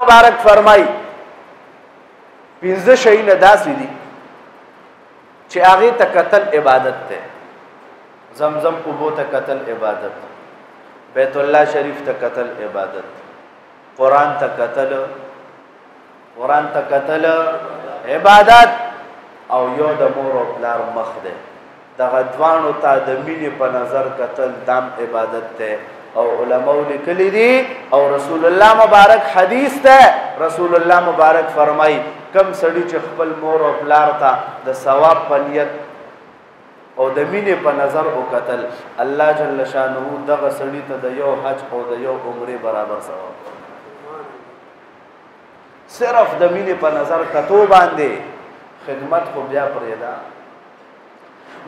مبارک فرمای پنځه شیونه داسې دي چې هغې ته کتل عبادت دی. زمزم اوبو ته کتل عبادت، بیت الله شریف ته کتل عبادت، قرآن ته کتل عبادت، او یو د مور او پلار مخ دی. دغه دواړو ته د مینې په نظر کتل دام عبادت دی. او علماء لیکلی دي او رسول الله مبارک حدیث ده. رسول الله مبارک فرمای کم سړي چې خپل مور او پلار ته د ثواب په نیت او د مینې په نظر وکتل، الله جل شانه دغه سړي ته د یو حج او د یو عمرې برابر ثواب. صرف د مینې په نظر کتو باندې خدمت خو بیا پرېږده.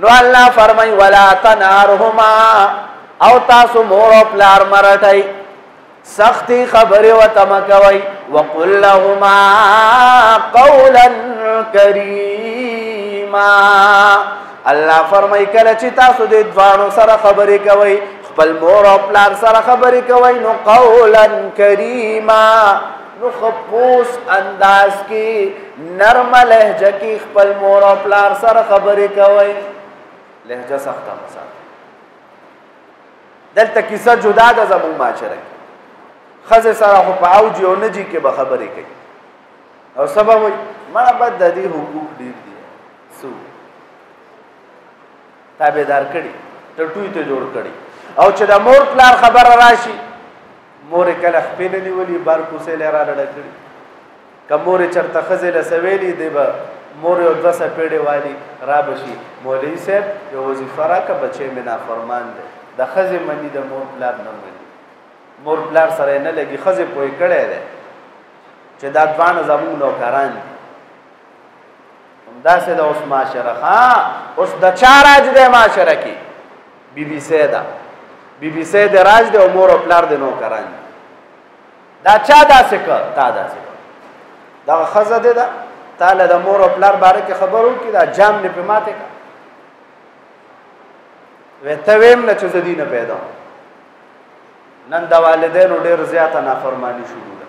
نو الله فرمای ولا تنهرهما، او تاسو مور او پلار مرټئ، سختی خبرې ورته مه کوئ. وقل لهما قولا کریما، الله فرمای کله چې تاسو د دواړو سره خبرې کوئ، خپل مور او پلار سره خبرې کوئ، نو قولا کریما، نو خپوس انداز کې نرم لهجه کې خپل مور او پلار سره خبرې کوئ. لهجه سخته مساله. دلته کیسه جدا ده زموږ معاشره کې. ښځې سره خو په اوج او نجي کې به خبرې کوي او سبا وایي مړه بد د دې حقوق ډېر دي، څو تابعدار کړي، ټټوي ته جوړ کړي. او چې د مور پلار خبره راشي، مورې کله خپې نه نیولي بار کوسې له را ډډه کړي. که مورې چېرته ښځې له څه ویلي دی به مور یو 2 څپېړې والي را به شي، مولوي صاحب یو وظیفه راکړه بچی مې نافرمان دی. د ښځې مني د مور پلار نه مني، مور پلار سره نه لګي. ښځې پوه کړی دی چې دا دواړه زموږ نوکران دي. همداسې ده اوس معاشره. اوس د چا راج دی معاشره کې؟ بي بي سي ده. بي بي سي د راج دی او مور او پلار د نوکران دي. دا چا داسې کړ؟ تا داسې کړ. دغه ښځه دی ده تا له د مور او پلار باره کې خبر وکړي، دا جام نه پې ماتې کړه. ته ویم نه چې زه دینه پیدا نن د والدینو ډېر زیاته نافرماني شروع ده.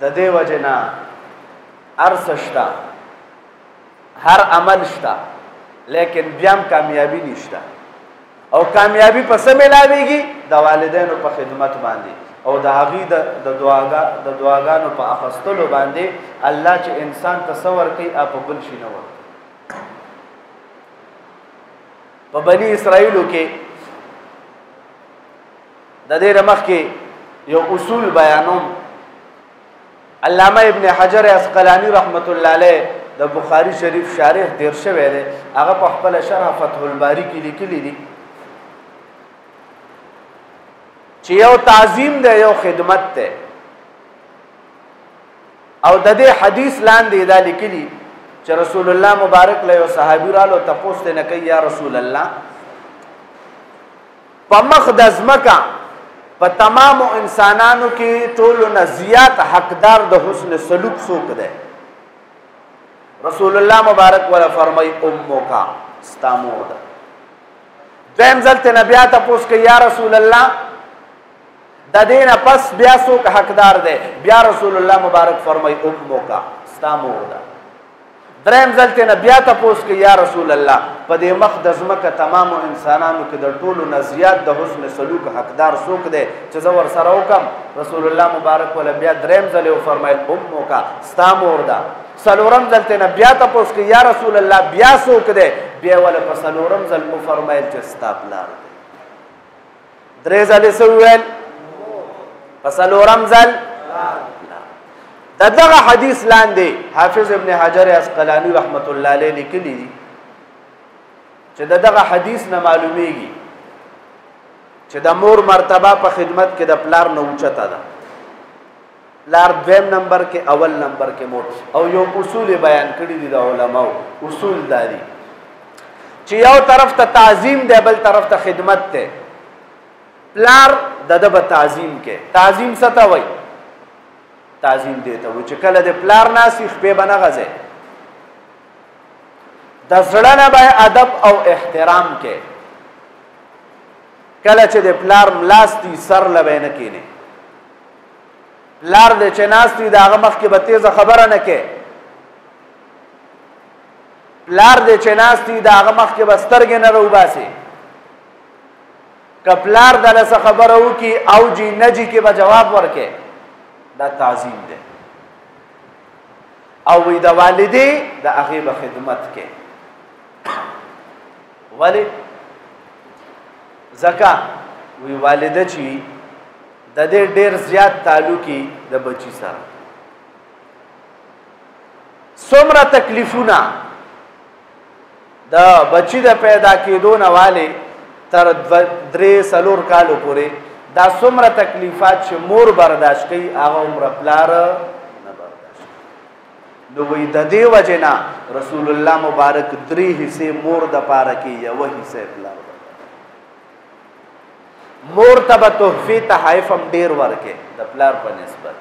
د دې وجې نه هر څه شته، هر عمل شته، لیکن بیا هم کامیابي نشته. او کامیابي په څه میلاویږي؟ د والدینو په خدمت باندې او د هغې د دعاګانو په اخیستلو باندې. الله چې انسان ته څه ورکوي په بل شي نه ورکوي. په بني اسرائیلو کې د دې نه مخکې یو اصول بیانوم. علامه ابن حجر عسقلاني رحمت الله علیه د بخاري شریف شارح تیر شوی دی، هغه په خپله شرح فتح الباري کې لیکلي دي چې یو تعظیم دی، یو خدمت دی. او د دې حدیث لاندې دا لیکلي چې رسول الله مبارک له یو صحابي رالو تپوس ته نه کوي یا رسول الله په مخ د ځمکه په تمامو انسانانو کې ټولو نه زیات حقدار د حسن سلوک څوک دی؟ رسول الله مبارک ولا فرمای امکا، ستا مور ده. دویم ځل ته نه بیا تپوس کوي یا رسول الله د دې نه پس بیا څوک حقدار دی؟ بیا رسول الله مبارک فرمای امکا، ستا مور ده. دریم ځل ته نه بیا تپوس کوي یا رسول الله په دې مخ د ځمکه تمامو انسانانو کې د ټولو نه زیات د حسن سلوک حقدار څوک دی چې زه ورسره وکړم؟ رسول الله مبارک ولا بیا دریم ځل یې وفرمیل امکا، ستا مور ده. څلورم ځل ته نه بیا تپوس کوي یا رسول الله بیا څوک دی؟ بیا ولا په څلورم ځل وفرمیل چې ستا پلار دی. درې ځلې څه وویل؟ په څلورم ځل. د دغه حدیث لاندې حافظ ابن حجر عسقلاني رحمت الله علیه لیکلي دي چې د دغه حدیث نه معلومیږي چې د مور مرتبه په خدمت کې د پلار نه اوچته ده. پلار دویم نمبر کې، اول نمبر کې مور. او یو اصول بیان کړي دي د علماو. اصول دا دي چې یو طرف ته تعظیم دی، بل طرف ته خدمت دی. پلار د ده به تعظیم کې. تعظیم څه ته وایي؟ تعظیم دیتا وي چې کله د پلار ناسي خپې به نه غځې، د زړه نه به ادب او احترام کې. کله چې د پلار ملاستي سر له به نه کښېنې، پلار دې چې ناست وي د هغه مخکې به تیزه خبره نه کې، پلار دې چې ناست وي د هغه مخکې به سترګې نه راوباسي، که پلار دله څه خبره وکړي او جي نه جي کې به جواب ورکې، دا تعظیم دی. او وی د والدې د هغې به خدمت کې. ولې؟ ځکه وی والده چې د دې ډېر زیات تعلقي د بچي سره، څومره تکلیفونه د بچي د پیدا کېدو نه والې تر 3-4 کالو پورې دا څومره تکلیفات چې مور برداشت کوي هغه عمره پلار نه برداشت کوي. نو وی د دې وجې نه رسول الله مبارک 3 حصې مور د پاره کې 1 حصې پلار. مور ته به تحفې تحایف هم ډېر ورکې د پلار په نسبت.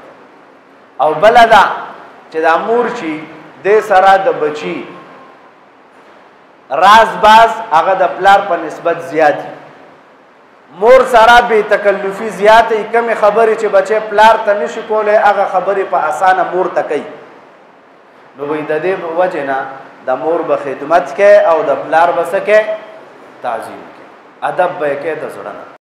او بله ده چې دا مور چې دې سره د بچي راز باز هغه د پلار په نسبت زیات دي. مور سره بې تکلفي زیاتې کمې خبرې چې بچی پلار ته نشي کولی هغه خبرې په اسانه مور ته کوي. نو وایي د دې وجې نه د مور به خدمت کې او د پلار به څه کې تعظیم کې ادب به یې کې د زړه نه.